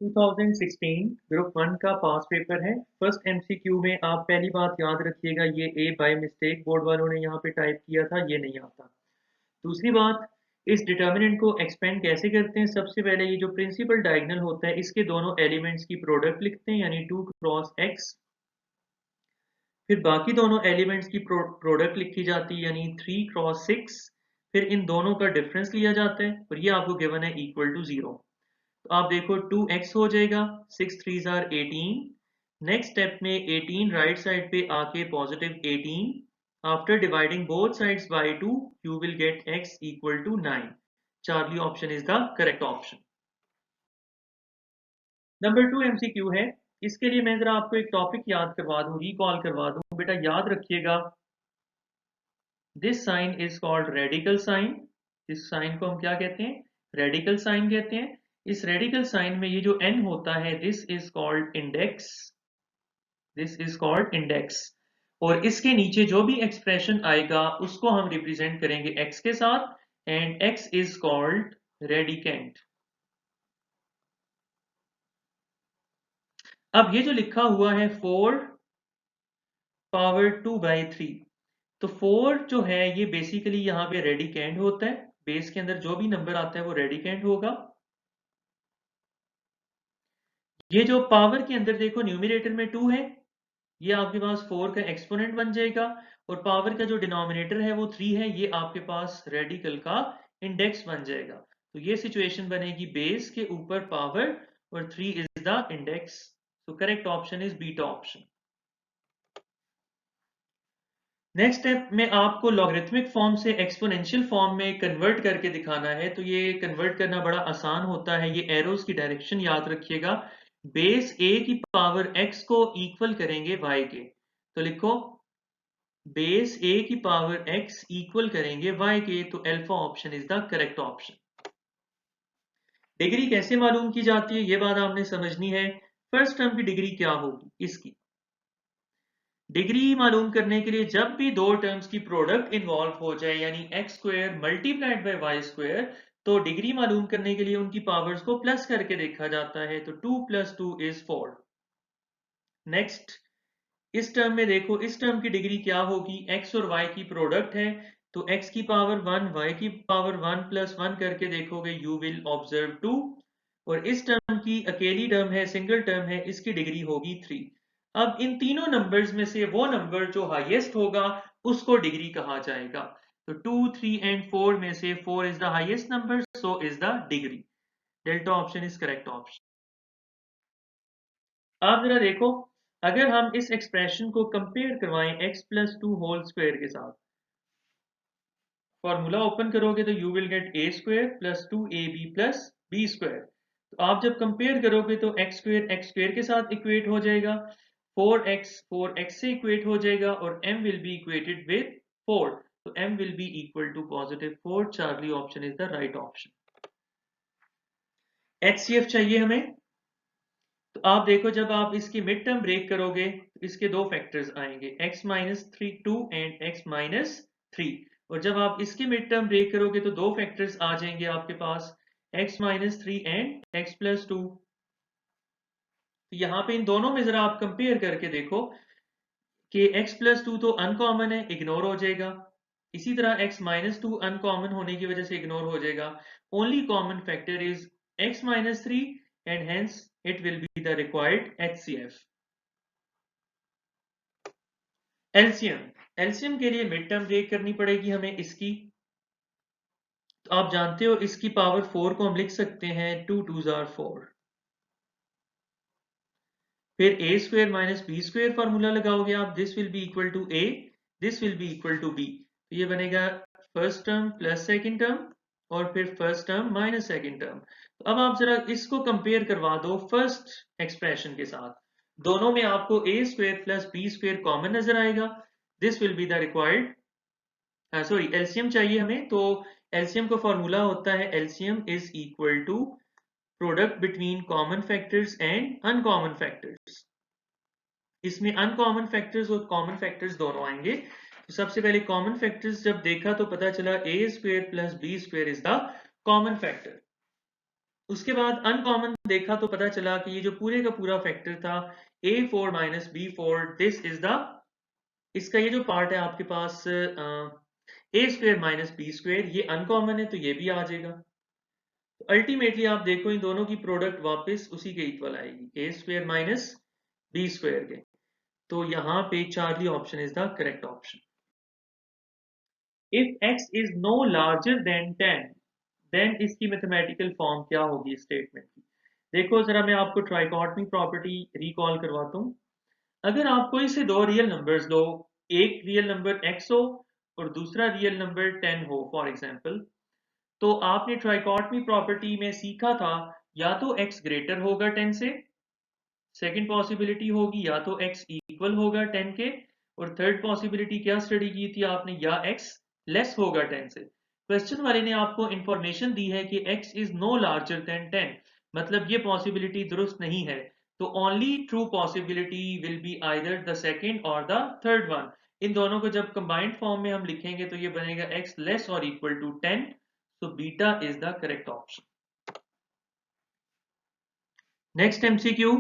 2016 group one का पास paper है। First MCQ में आप पहली बात याद रखिएगा, ये ए बाय मिस्टेक बोर्ड वालों ने यहाँ पे टाइप किया था, ये नहीं आता। दूसरी बात, इस डिटर्मिनेंट को एक्सपेंड कैसे करते हैं। सबसे पहले ये जो प्रिंसिपल डायगोनल होता है, इसके दोनों एलिमेंट्स की प्रोडक्ट लिखते हैं, यानी 2 क्रॉस एक्स। फिर बाकी दोनों एलिमेंट्स की प्रोडक्ट लिखी जाती है, यानी 3 क्रॉस 6। फिर इन दोनों का डिफरेंस लिया जाता है और ये आपको गिवन है इक्वल टू 0। तो आप देखो 2x हो जाएगा, 6 3s आर 18। नेक्स्ट स्टेप में 18 राइट साइड पे आके positive 18। After dividing both sides by 2 you will get x equal to 9। Charlie option is the correct option. Number 2 MCQ है। इसके लिए मैं जरा आपको एक टॉपिक याद करवा दूं, रिकॉल करवा दूं। बेटा याद रखिएगा, this sign is called radical sign. इस साइन को हम क्या कहते हैं? रेडिकल साइन कहते हैं। इस रेडिकल साइन में ये जो n होता है, this is called index. This is called index. और इसके नीचे जो भी एक्सप्रेशन आएगा उसको हम रिप्रेजेंट करेंगे x के साथ, and x is called radicand. अब ये जो लिखा हुआ है 4 पावर 2/3, तो 4 जो है ये बेसिकली यहाँ पे रेडिकेंट होता है। बेस के अंदर जो भी नंबर आता है वो रेडिकेंट होगा। ये जो पावर के अंदर देखो न्यूमरेटर में 2 है, ये आपके पास 4 का एक्सपोनेंट बन जाएगा। और पावर का जो डिनोमिनेटर है वो 3 है, ये आपके पास रेडिकल का इंडेक्स बन जाएगा। तो ये सिचुएशन बनेगी, बेस के ऊपर पावर और 3 इज द इंडेक्स। तो correct option is beta option. Next step में आपको लॉगरिथमिक फॉर्म से एक्सपोनेंशियल फॉर्म में कन्वर्ट करके दिखाना है। तो ये कन्वर्ट करना बड़ा आसान होता है। ये एरोस की डायरेक्शन याद रखिएगा। बेस a की पावर x को इक्वल करेंगे y के। तो लिखो बेस a की पावर x इक्वल करेंगे y के। तो alpha option is the correct option. Degree कैसे मालूम की जाती है, ये बात आपने समझनी है। फर्स्ट टर्म की डिग्री क्या होगी इसकी? डिग्री मालूम करने के लिए जब भी दो टर्म्स की प्रोडक्ट इन्वॉल्व हो जाए, यानी x square multiplied by y square, तो डिग्री मालूम करने के लिए उनकी पावर्स को प्लस करके देखा जाता है। तो 2 + 2 = 4। नेक्स्ट, इस टर्म में देखो, इस टर्म की डिग्री क्या होगी? एक्स और वाई की प्रोडक्ट है, तो एक्स की पावर 1 वाई की पावर 1 + 1 करके देखोगे, यू विल ऑब्जर्व 2। और इस टर्म की अकेली टर्म है, सिंगल टर्म है, इसकी डिग्री होगी 3। अब इन तीनों नंबर्स में से वो नंबर जो हाईएस्ट होगा उसको डिग्री कहा जाएगा। तो 2 3 एंड 4 में से 4 is the highest number, so is the degree. Delta option is correct option. आप जरा देखो, अगर हम इस एक्सप्रेशन को कंपेयर करवाएं x + 2 होल स्क्वायर के साथ, फॉर्मूला ओपन करोगे तो you will gate a² + 2ab + b²। तो आप जब कंपेयर करोगे तो x² के साथ इक्वेट हो जाएगा, 4x से इक्वेट हो जाएगा, और m will be equated with 4। तो m will be equal to +4। Charlie option is the right option. HCF चाहिए हमें। तो आप देखो, जब आप इसकी मिड टर्म ब्रेक करोगे तो इसके दो फैक्टर्स आएंगे, x - 3 2 एंड x - 3। और जब आप इसकी मिड टर्म ब्रेक करोगे तो दो फैक्टर्स आ जाएंगे आपके पास, x - 3 एंड x + 2। तो यहाँ पे इन दोनों में जरा आप कंपेयर करके देखो कि x + 2 तो अनकॉमन है, इग्नोर हो जाएगा। इसी तरह x - 2 अनकॉमन होने की वजह से इग्नोर हो जाएगा। Only common factor is x - 3 and hence it will be the required HCF। LCM, LCM के लिए मिड टर्म ब्रेक करनी पड़ेगी हमें इसकी। तो आप जानते हो इसकी पावर 4 को हम लिख सकते हैं 2 2s are 4। फिर a² - b² फार्मूला लगाओगे आप, this will be equal to a, this will be equal to b। तो ये बनेगा first term plus second term, और फिर first term minus second term. तो अब आप जरा इसको कंपेयर करवा दो फर्स्ट एक्सप्रेशन के साथ। दोनों में आपको a² + b² कॉमन नजर आएगा। This will be the required, sorry LCM चाहिए हमें। तो एलसीएम का फॉर्मूला होता है, LCM is equal to product between common factors and uncommon factors. इसमें अनकॉमन फैक्टर्स और कॉमन फैक्टर्स दोनों आएंगे। तो सबसे पहले कॉमन फैक्टर्स जब देखा तो पता चला a² + b² is the common factor. उसके बाद अनकॉमन देखा तो पता चला कि ये जो पूरे का पूरा फैक्टर था a4 minus b4, this is the, इसका ये जो पार्ट है आपके पास ए स्क्वेयर माइनस बी स्क्वेयर, ये अनकॉमन है तो ये भी आ जाएगा। तो अल्टीमेटली आप देखो इन दोनों की प्रोडक्ट वापस उसी के इक्वल आएगी, a square minus b square के। तो यहाँ पे Charlie option is the correct option. If x is no larger than 10, then इसकी मैथमेटिकल फॉर्म क्या होगी स्टेटमेंट की। देखो जरा मैं आपको ट्राइकॉटमी प्रॉपर्टी रिकॉल करवाता हूँ। अगर आप कोई से दो रियल नंबर्स लो, एक रियल नंबर x हो और दूसरा रियल नंबर 10 हो फॉर एग्जांपल, तो आपने ट्राइकॉटमी प्रॉपर्टी में सीखा था या तो x ग्रेटर होगा 10 से, सेकंड पॉसिबिलिटी होगी या तो x इक्वल होगा 10 के, और थर्ड पॉसिबिलिटी क्या स्टडी की थी आपने, या x लेस होगा 10 से। क्वेश्चन वाले ने आपको इंफॉर्मेशन दी है कि x is no larger than 10, मतलब ये पॉसिबिलिटी दुरुस्त नहीं है। तो only true possibility will be either the second और द थर्ड वन। इन दोनों को जब कंबाइंड फॉर्म में हम लिखेंगे तो ये बनेगा x लेस और equal to 10, so beta is the correct option. Next MCQ,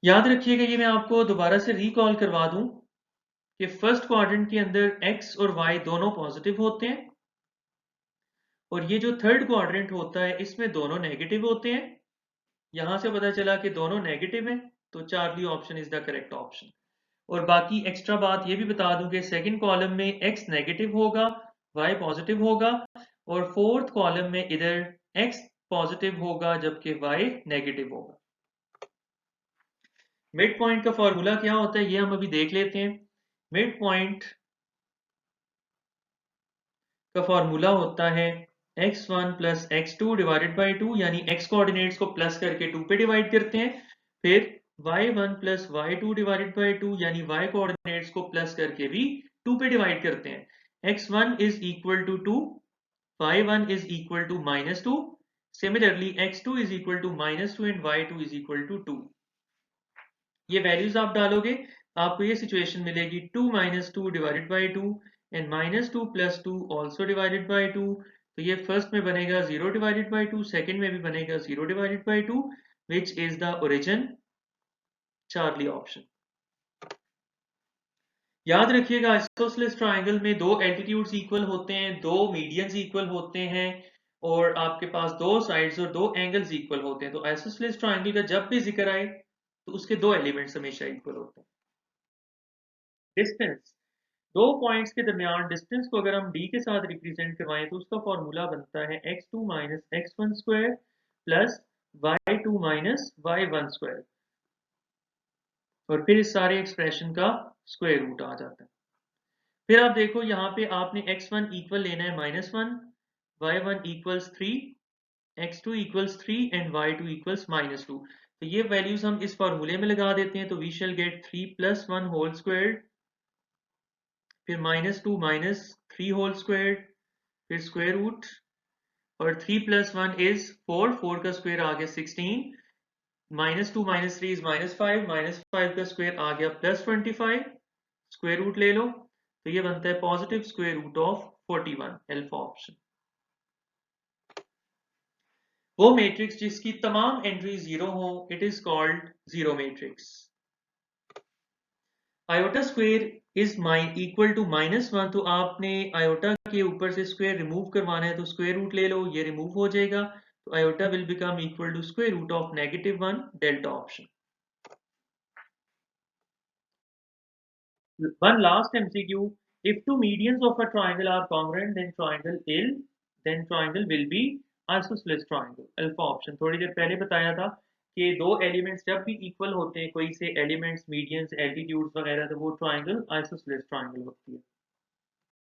याद रखिएगा, ये मैं आपको दोबारा से रिकॉल करवा दूं कि फर्स्ट क्वाड्रेंट के अंदर x और y दोनों पॉजिटिव होते हैं, और ये जो थर्ड क्वाड्रेंट होता है इसमें दोनों नेगेटिव होते हैं। यहां से पता चला कि दोनों नेगेटिव हैं, तो Charlie option is the correct option. और बाकी एक्स्ट्रा बात ये भी बता दूं कि सेकंड कॉलम में x नेगेटिव होगा, y पॉजिटिव होगा, और फोर्थ कॉलम में इधर x पॉजिटिव होगा जबकि y नेगेटिव होगा। मिड पॉइंट का फॉर्मूला क्या होता है ये हम अभी देख लेते हैं। मिड पॉइंट का फॉर्मूला होता है x1 plus x2 divided by 2, यानी x कोऑर्डिनेट्स को प्लस करके 2 पे डिवाइड करते हैं, फिर y1 plus y2 divided by 2, यानी y कोऑर्डिनेट्स को प्लस करके भी 2 पे डिवाइड करते हैं। x1 is equal to 2, y1 is equal to minus 2, similarly x2 is equal to minus 2 and y2 is equal to 2। ये वैल्यूज आप डालोगे, आपको ये सिचुएशन मिलेगी 2 minus 2 divided by 2 and minus 2 plus 2 also divided by 2। तो ये first में बनेगा 0 डिवाइडेड बाई 2, सेकेंड में भी बनेगा 0 divided by 2, which is the origin, Charlie option. याद रखिएगा आइसोसेलेस ट्राइंगल में दो एल्टीट्यूड्स इक्वल होते हैं, दो मीडियंस इक्वल होते हैं, और आपके पास दो साइड्स और दो एंगल्स इक्वल होते हैं। तो आइसोसेलेस ट्राइंगल का जब भी जिक्र आए तो उसके दो एलिमेंट्स हमेशा इक्वल होते हैं। डिस्टेंस, दो पॉइंट्स के दरमियान डिस्टेंस को अगर हम d के साथ रिप्रेजेंट करवाएं तो उसका फॉर्मूला बनता है x2 minus x1 square plus y2 minus y1 square, और फिर इस सारे एक्सप्रेशन का स्क्वायर रूट आ जाता है। फिर आप देखो यहाँ पे आपने x1 इक्वल लेना है -1, y1 equals 3, x2 equals 3 and y2 equals -2। तो ये वैल्यूज हम इस फॉर्मूले में लगा देते हैं, तो we shall get 3 plus 1 whole square, फिर -2 माइनस 3 होल स्क्वायर, फिर स्क्वायर रूट, और 3 प्लस 1 इज 4, 4 का स्क्वायर आ गया 16, -2 माइनस 3 इज -5, -5 का स्क्वायर आ गया +25, स्क्वायर रूट ले लो, तो ये बनता है positive square root of 41, alpha option. वो मैट्रिक्स जिसकी तमाम एंट्री जीरो हो, it is called zero matrix. Iota square is equal to -1, तो आपने आयोटा के ऊपर से स्क्वायर रिमूव करवाना है, तो स्क्वायर रूट ले लो, ये रिमूव हो जाएगा, तो iota will become equal to square root of -1, delta option. One last MCQ. If two medians of a triangle are congruent, then triangle will be isosceles triangle. Alpha option. थोड़ी देर पहले बताया था कि दो एलिमेंट्स जब भी इक्वल होते हैं, कोई से एलिमेंट्स, मीडियंस, एल्टीट्यूड्स वगैरह, तो वो ट्राइंगल आइसोसेलेस ट्राइंगल होती है।